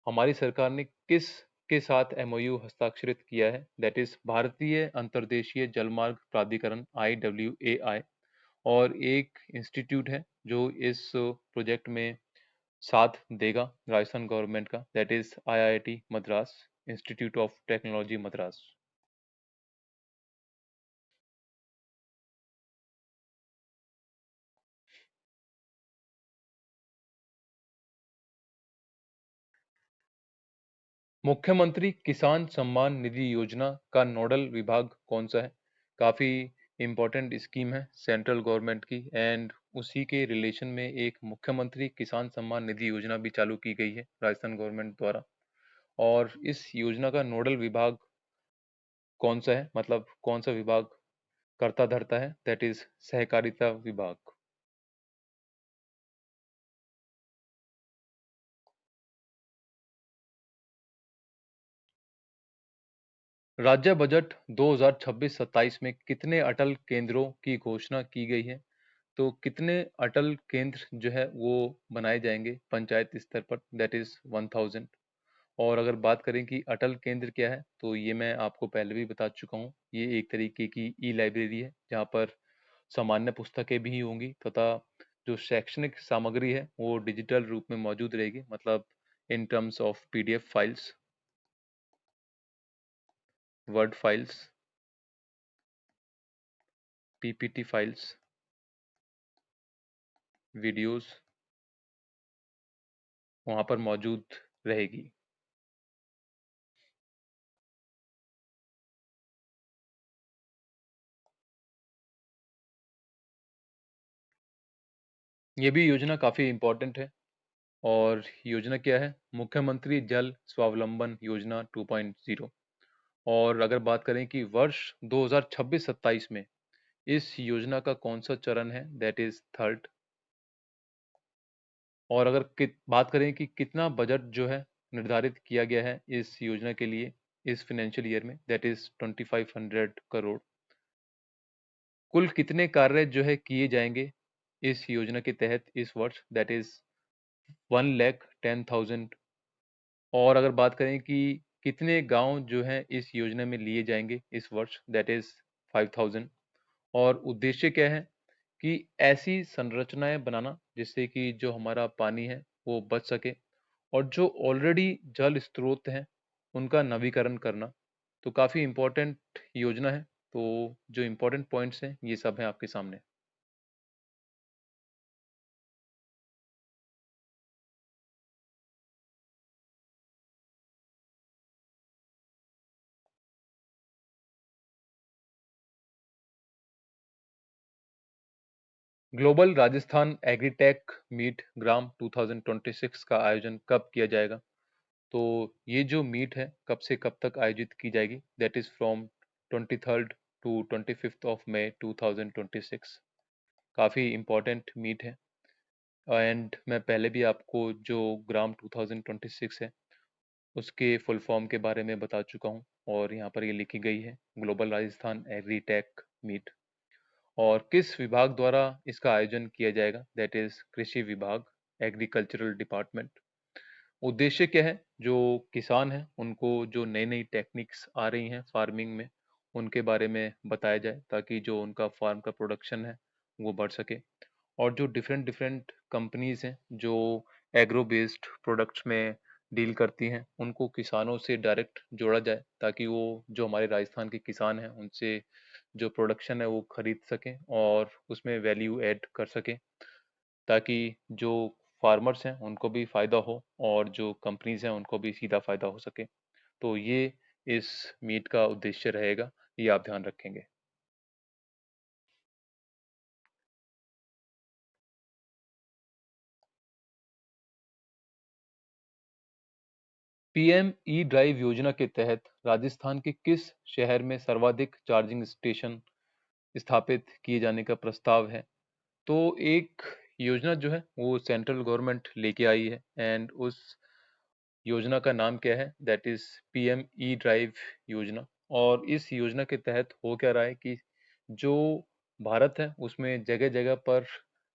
हमारी सरकार ने किस के साथ एमओयू हस्ताक्षरित किया है? दैट इज भारतीय अंतर्देशीय जलमार्ग प्राधिकरण IWAI। और एक इंस्टीट्यूट है जो इस प्रोजेक्ट में साथ देगा राजस्थान गवर्नमेंट का, that is IIT Madras, institute of technology Madras. मुख्यमंत्री किसान सम्मान निधि योजना का नोडल विभाग कौन सा है? काफ़ी इम्पोर्टेंट स्कीम है सेंट्रल गवर्नमेंट की, एंड उसी के रिलेशन में एक मुख्यमंत्री किसान सम्मान निधि योजना भी चालू की गई है राजस्थान गवर्नमेंट द्वारा। और इस योजना का नोडल विभाग कौन सा है, मतलब कौन सा विभाग करता धरता है? दैट इज सहकारिता विभाग। राज्य बजट 2026-27 में कितने अटल केंद्रों की घोषणा की गई है? तो कितने अटल केंद्र जो है वो बनाए जाएंगे पंचायत स्तर पर? That is 1000। और अगर बात करें कि अटल केंद्र क्या है, तो ये मैं आपको पहले भी बता चुका हूँ। ये एक तरीके की ई लाइब्रेरी है जहाँ पर सामान्य पुस्तकें भी होंगी तथा जो शैक्षणिक सामग्री है वो डिजिटल रूप में मौजूद रहेगी, मतलब इन terms of PDF files, word files, PPT files, videos वहाँ पर मौजूद रहेगी। ये भी योजना काफ़ी इम्पोर्टेंट है। और योजना क्या है? मुख्यमंत्री जल स्वावलंबन योजना 2.0। और अगर बात करें कि वर्ष 2026-27 में इस योजना का कौन सा चरण है, दैट इज थर्ड। और अगर बात करें कि कितना बजट जो है निर्धारित किया गया है इस योजना के लिए इस फाइनेंशियल ईयर में, दैट इज 2500 करोड़। कुल कितने कार्य जो है किए जाएंगे इस योजना के तहत इस वर्ष? That is 1,10,000। और अगर बात करें कि कितने गांव जो हैं इस योजना में लिए जाएंगे इस वर्ष, दैट इज 5,000। और उद्देश्य क्या है कि ऐसी संरचनाएं बनाना जिससे कि जो हमारा पानी है वो बच सके, और जो ऑलरेडी जल स्रोत हैं उनका नवीकरण करना। तो काफ़ी इम्पोर्टेंट योजना है। तो जो इम्पोर्टेंट पॉइंट्स हैं ये सब हैं आपके सामने। ग्लोबल राजस्थान एग्रीटेक मीट ग्राम 2026 का आयोजन कब किया जाएगा? तो ये जो मीट है कब से कब तक आयोजित की जाएगी? That is from 23rd to 25th of May 2026। काफ़ी इम्पोर्टेंट मीट है। एंड मैं पहले भी आपको जो ग्राम 2026 है उसके फुल फॉर्म के बारे में बता चुका हूँ, और यहाँ पर ये लिखी गई है ग्लोबल राजस्थान एग्रीटेक मीट। और किस विभाग द्वारा इसका आयोजन किया जाएगा? दैट इज कृषि विभाग, एग्रीकल्चरल डिपार्टमेंट। उद्देश्य क्या है? जो किसान हैं उनको जो नई नई टेक्निक्स आ रही हैं फार्मिंग में उनके बारे में बताया जाए ताकि जो उनका फार्म का प्रोडक्शन है वो बढ़ सके। और जो डिफरेंट डिफरेंट कंपनीज हैं जो एग्रो बेस्ड प्रोडक्ट्स में डील करती हैं, उनको किसानों से डायरेक्ट जोड़ा जाए ताकि वो जो हमारे राजस्थान के किसान हैं उनसे जो प्रोडक्शन है वो खरीद सकें और उसमें वैल्यू ऐड कर सकें, ताकि जो फार्मर्स हैं उनको भी फ़ायदा हो और जो कंपनीज हैं उनको भी सीधा फ़ायदा हो सके। तो ये इस मीट का उद्देश्य रहेगा, ये आप ध्यान रखेंगे। पीएम ई ड्राइव योजना के तहत राजस्थान के किस शहर में सर्वाधिक चार्जिंग स्टेशन स्थापित किए जाने का प्रस्ताव है? तो एक योजना जो है वो सेंट्रल गवर्नमेंट लेके आई है एंड उस योजना का नाम क्या है? That is PM E drive योजना। और इस योजना के तहत हो क्या रहा है कि जो भारत है उसमें जगह जगह पर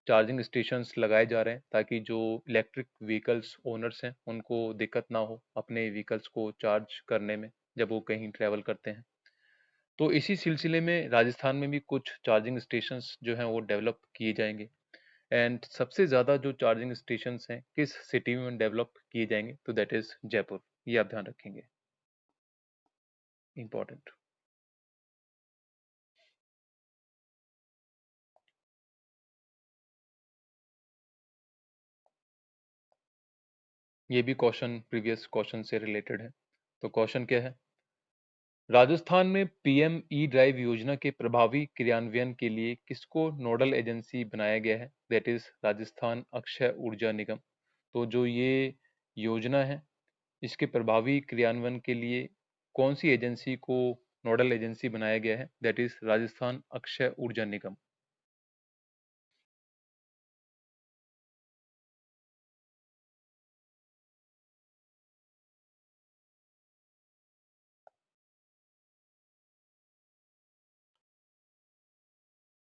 चार्जिंग स्टेशंस लगाए जा रहे हैं ताकि जो इलेक्ट्रिक व्हीकल्स ओनर्स हैं उनको दिक्कत ना हो अपने व्हीकल्स को चार्ज करने में जब वो कहीं ट्रैवल करते हैं। तो इसी सिलसिले में राजस्थान में भी कुछ चार्जिंग स्टेशंस जो हैं वो डेवलप किए जाएंगे। एंड सबसे ज़्यादा जो चार्जिंग स्टेशंस हैं किस सिटी में डेवलप किए जाएंगे? तो दैट इज़ जयपुर। ये आप ध्यान रखेंगे, इम्पोर्टेंट। ये भी क्वेश्चन प्रीवियस क्वेश्चन से रिलेटेड है। तो क्वेश्चन क्या है? राजस्थान में पीएम ई ड्राइव योजना के प्रभावी क्रियान्वयन के लिए किसको नोडल एजेंसी बनाया गया है? दैट इज राजस्थान अक्षय ऊर्जा निगम। तो जो ये योजना है इसके प्रभावी क्रियान्वयन के लिए कौन सी एजेंसी को नोडल एजेंसी बनाया गया है? दैट इज राजस्थान अक्षय ऊर्जा निगम।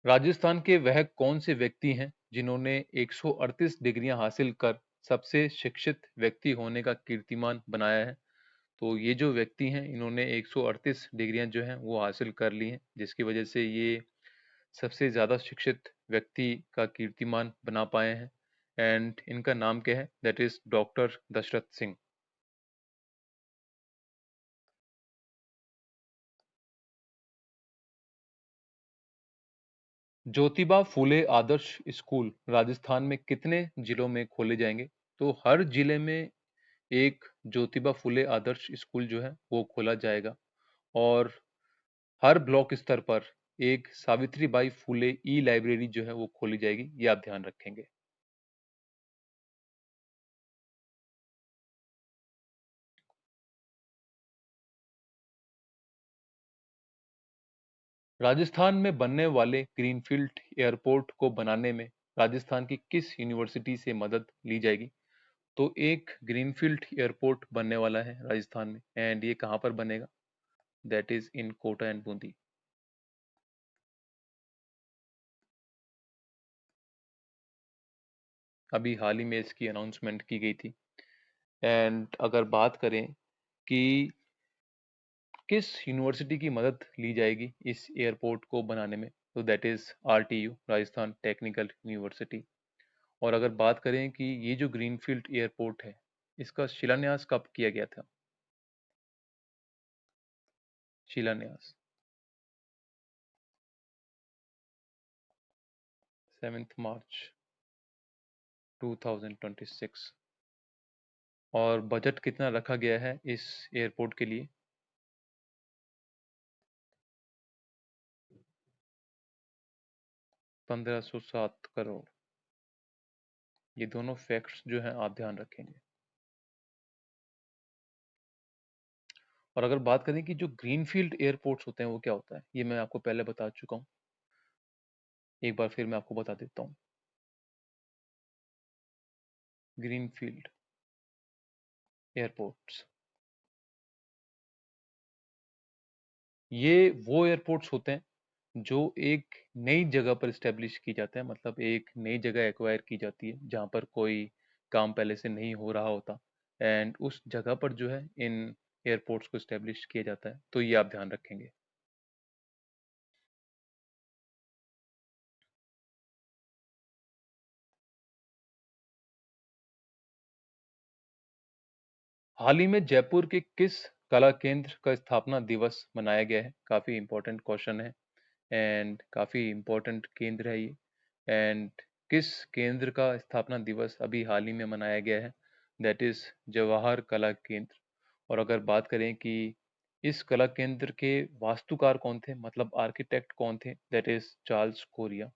राजस्थान के वह कौन से व्यक्ति हैं जिन्होंने 138 डिग्रियां हासिल कर सबसे शिक्षित व्यक्ति होने का कीर्तिमान बनाया है? तो ये जो व्यक्ति हैं इन्होंने 138 डिग्रियां जो हैं वो हासिल कर ली हैं, जिसकी वजह से ये सबसे ज़्यादा शिक्षित व्यक्ति का कीर्तिमान बना पाए हैं। एंड इनका नाम क्या है? That is doctor Dasharath Singh. Jyotiba Phule Adarsh school Rajasthan में कितने जिलों में खोले जाएंगे? तो हर जिले में एक ज्योतिबा फूले आदर्श स्कूल जो है वो खोला जाएगा और हर ब्लॉक स्तर पर एक Savitri by Phule E library जो है वो खोली जाएगी, ये आप ध्यान रखेंगे। राजस्थान में बनने वाले ग्रीनफील्ड एयरपोर्ट को बनाने में राजस्थान की किस यूनिवर्सिटी से मदद ली जाएगी? तो एक ग्रीनफील्ड एयरपोर्ट बनने वाला है राजस्थान में एंड ये कहाँ पर बनेगा? That is in Kota and Bundi. अभी हाल ही में इसकी अनाउंसमेंट की गई थी। एंड अगर बात करें कि किस यूनिवर्सिटी की मदद ली जाएगी इस एयरपोर्ट को बनाने में, तो that is RTU, Rajasthan technical university. और अगर बात करें कि ये जो ग्रीनफील्ड एयरपोर्ट है इसका शिलान्यास कब किया गया था? शिलान्यास 7 मार्च 2026। और बजट कितना रखा गया है इस एयरपोर्ट के लिए? 1507 करोड़। ये दोनों फैक्ट्स जो हैं आप ध्यान रखेंगे। और अगर बात करें कि जो ग्रीनफील्ड एयरपोर्ट्स होते हैं वो क्या होता है, ये मैं आपको पहले बता चुका हूँ, एक बार फिर मैं आपको बता देता हूँ। ग्रीनफील्ड एयरपोर्ट्स ये वो एयरपोर्ट्स होते हैं जो एक नई जगह पर स्टेब्लिश की जाते हैं, मतलब एक नई जगह एक्वायर की जाती है जहाँ पर कोई काम पहले से नहीं हो रहा होता एंड उस जगह पर जो है इन एयरपोर्ट्स को स्टेब्लिश किया जाता है। तो ये आप ध्यान रखेंगे। हाल ही में जयपुर के किस कला केंद्र का स्थापना दिवस मनाया गया है? काफ़ी इम्पोर्टेंट क्वेश्चन है एंड काफ़ी इम्पोर्टेंट केंद्र है ये। एंड किस केंद्र का स्थापना दिवस अभी हाल ही में मनाया गया है? दैट इज़ जवाहर कला केंद्र। और अगर बात करें कि इस कला केंद्र के वास्तुकार कौन थे, मतलब आर्किटेक्ट कौन थे, दैट इज़ चार्ल्स कोरिया।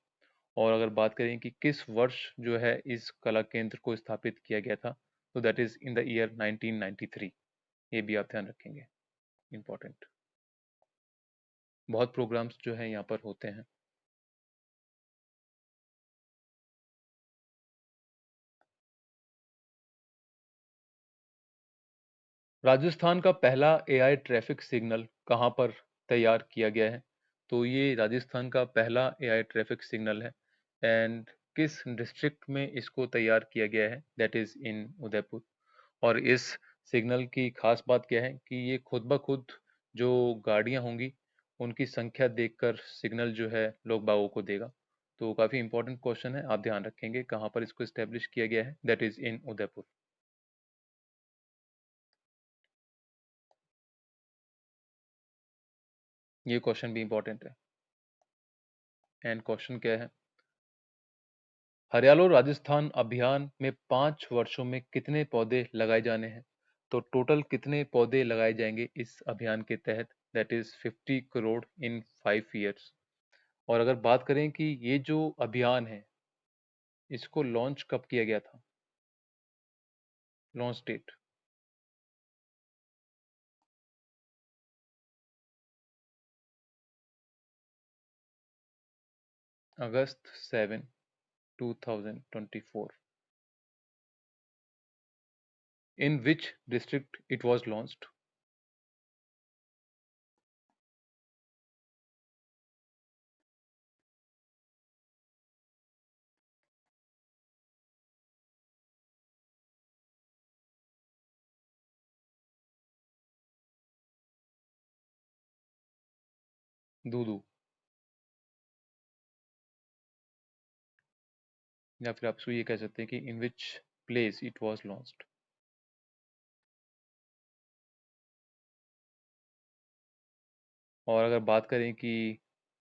और अगर बात करें कि किस वर्ष जो है इस कला केंद्र को स्थापित किया गया था, तो that is in the year 1993। ये भी आप ध्यान रखेंगे, इम्पोर्टेंट। बहुत प्रोग्राम्स जो है यहाँ पर होते हैं। राजस्थान का पहला एआई ट्रैफिक सिग्नल कहाँ पर तैयार किया गया है? तो ये राजस्थान का पहला एआई ट्रैफिक सिग्नल है। एंड किस डिस्ट्रिक्ट में इसको तैयार किया गया है? दैट इज़ इन उदयपुर। और इस सिग्नल की खास बात क्या है कि ये खुद ब खुद जो गाड़ियां होंगी उनकी संख्या देखकर सिग्नल जो है लोग बागों को देगा। तो काफ़ी इंपॉर्टेंट क्वेश्चन है, आप ध्यान रखेंगे कहाँ पर इसको इस्टेब्लिश किया गया है। दैट इज़ इन उदयपुर। ये क्वेश्चन भी इंपॉर्टेंट है। एंड क्वेश्चन क्या है? हरियालो राजस्थान अभियान में 5 वर्षों में कितने पौधे लगाए जाने हैं? तो टोटल कितने पौधे लगाए जाएंगे इस अभियान के तहत? That is 50 crore in 5 years. और अगर बात करें कि ये जो अभियान है इसको लॉन्च कब किया गया था? Launch date August 7, 2024। In which district it was launched? Dudu, या फिर आप इसको ये कह सकते हैं कि in which place it was launched। और अगर बात करें कि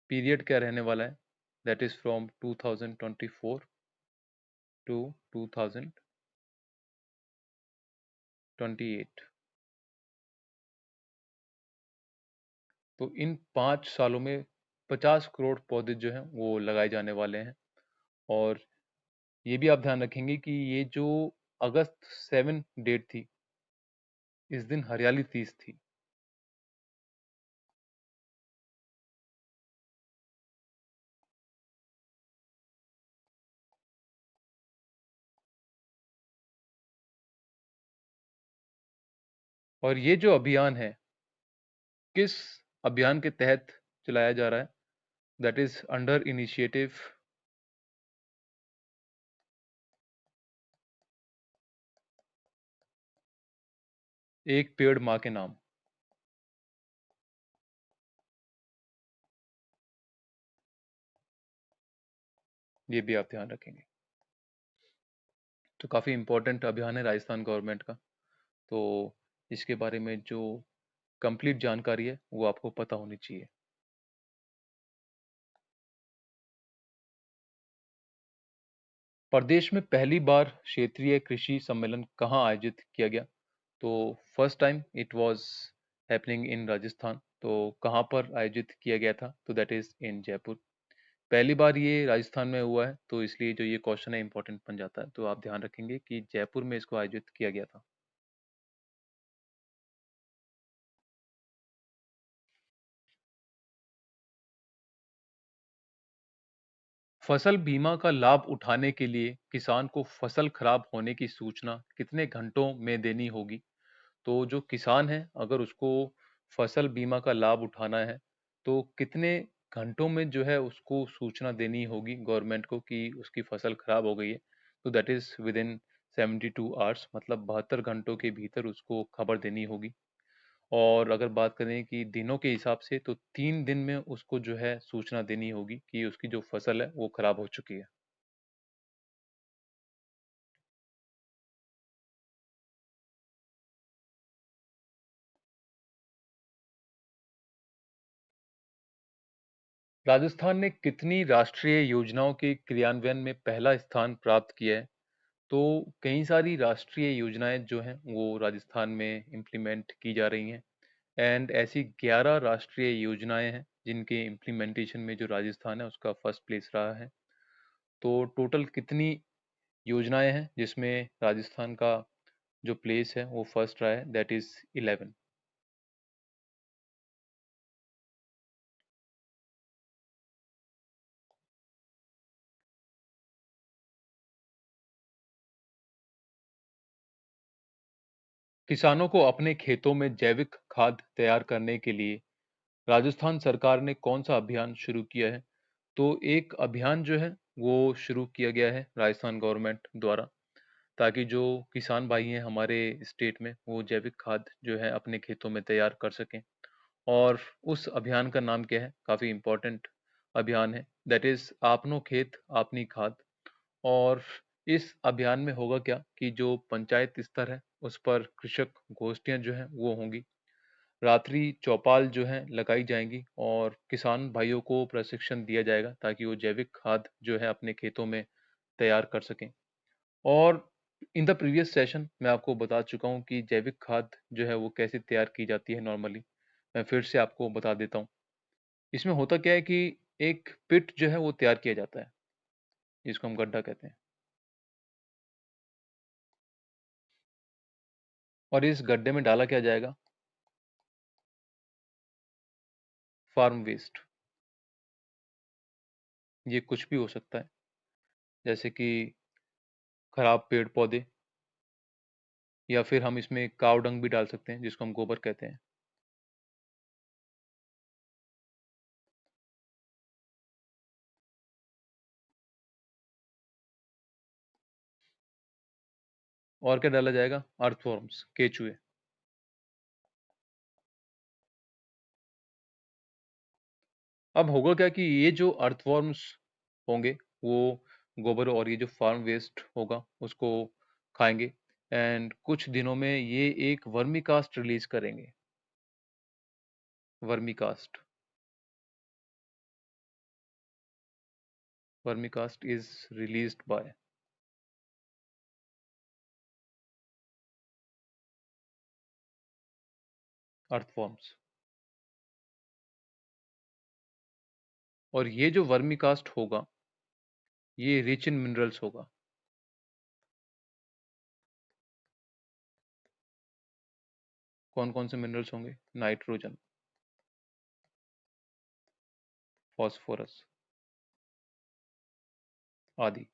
पीरियड क्या रहने वाला है, दैट इज फ्रॉम 2024 टू 2028। तो इन 5 सालों में 50 करोड़ पौधे जो हैं वो लगाए जाने वाले हैं। और ये भी आप ध्यान रखेंगे कि ये जो August 7 डेट थी, इस दिन हरियाली तीज थी। और ये जो अभियान है किस अभियान के तहत चलाया जा रहा है? दैट इज अंडर इनिशिएटिव एक पेड़ माँ के नाम। ये भी आप ध्यान रखेंगे। तो काफ़ी इम्पोर्टेंट अभियान है राजस्थान गवर्नमेंट का। तो इसके बारे में जो कंप्लीट जानकारी है वो आपको पता होनी चाहिए। प्रदेश में पहली बार क्षेत्रीय कृषि सम्मेलन कहाँ आयोजित किया गया? तो first time it was happening in Rajasthan. तो कहाँ पर आयोजित किया गया था? तो दैट इज इन जयपुर। पहली बार ये राजस्थान में हुआ है, तो इसलिए जो ये क्वेश्चन है इंपॉर्टेंट बन जाता है। तो आप ध्यान रखेंगे कि जयपुर में इसको आयोजित किया गया था। फसल बीमा का लाभ उठाने के लिए किसान को फसल खराब होने की सूचना कितने घंटों में देनी होगी? तो जो किसान है अगर उसको फसल बीमा का लाभ उठाना है तो कितने घंटों में जो है उसको सूचना देनी होगी गवर्नमेंट को कि उसकी फसल खराब हो गई है? तो that is with in 72 hours, मतलब 72 घंटों के भीतर उसको खबर देनी होगी। और अगर बात करें कि दिनों के हिसाब से तो 3 दिन में उसको जो है सूचना देनी होगी कि उसकी जो फसल है वो खराब हो चुकी है। राजस्थान ने कितनी राष्ट्रीय योजनाओं के क्रियान्वयन में पहला स्थान प्राप्त किया है? तो कई सारी राष्ट्रीय योजनाएं जो हैं वो राजस्थान में इम्प्लीमेंट की जा रही हैं एंड ऐसी 11 राष्ट्रीय योजनाएं हैं जिनके इम्प्लीमेंटेशन में जो राजस्थान है उसका फर्स्ट प्लेस रहा है। तो टोटल कितनी योजनाएं हैं जिसमें राजस्थान का जो प्लेस है वो फर्स्ट रहा है? That is 11। किसानों को अपने खेतों में जैविक खाद तैयार करने के लिए राजस्थान सरकार ने कौन सा अभियान शुरू किया है? तो एक अभियान जो है वो शुरू किया गया है राजस्थान गवर्नमेंट द्वारा, ताकि जो किसान भाई हैं हमारे स्टेट में वो जैविक खाद जो है अपने खेतों में तैयार कर सकें। और उस अभियान का नाम क्या है? काफ़ी इम्पोर्टेंट अभियान है, दैट इज़ आपनो खेत आपनी खाद। और इस अभियान में होगा क्या कि जो पंचायत स्तर है उस पर कृषक गोष्ठियां जो हैं वो होंगी, रात्रि चौपाल जो हैं लगाई जाएंगी और किसान भाइयों को प्रशिक्षण दिया जाएगा ताकि वो जैविक खाद जो है अपने खेतों में तैयार कर सकें। और इन द प्रीवियस सेशन मैं आपको बता चुका हूँ कि जैविक खाद जो है वो कैसे तैयार की जाती है नॉर्मली। मैं फिर से आपको बता देता हूँ। इसमें होता क्या है कि एक पिट जो है वो तैयार किया जाता है, जिसको हम गड्ढा कहते हैं। और इस गड्ढे में डाला क्या जाएगा? Farm waste. ये कुछ भी हो सकता है, जैसे कि खराब पेड़ पौधे, या फिर हम इसमें काव डंग भी डाल सकते हैं जिसको हम गोबर कहते हैं। और क्या डाला जाएगा? अर्थवॉर्म्स, केचुए। अब होगा क्या कि ये जो अर्थवॉर्म्स होंगे वो गोबर और ये जो फार्म वेस्ट होगा उसको खाएंगे एंड कुछ दिनों में ये एक वर्मी कास्ट रिलीज करेंगे। Vermicompost. Vermicompost is released by earthworms. और ये जो वर्मी कास्ट होगा ये रिच इन मिनरल्स होगा। कौन कौन से मिनरल्स होंगे? नाइट्रोजन, फॉस्फोरस आदि।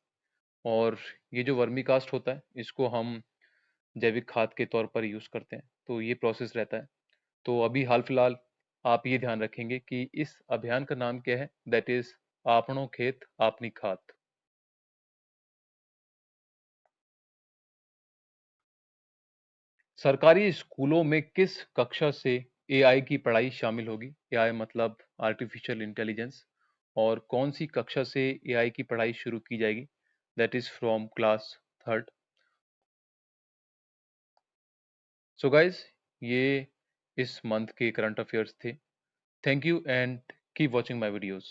और ये जो वर्मी कास्ट होता है इसको हम जैविक खाद के तौर पर यूज करते हैं, तो ये प्रोसेस रहता है। तो अभी हाल फिलहाल आप ये ध्यान रखेंगे कि इस अभियान का नाम क्या है? दैट इज आपनो खेत आपनी खाद। सरकारी स्कूलों में किस कक्षा से एआई की पढ़ाई शामिल होगी? एआई मतलब आर्टिफिशियल इंटेलिजेंस। और कौन सी कक्षा से एआई की पढ़ाई शुरू की जाएगी? That is from class third. So guys, ये इस मंथ के करंट अफेयर्स थे। Thank you and keep watching my videos.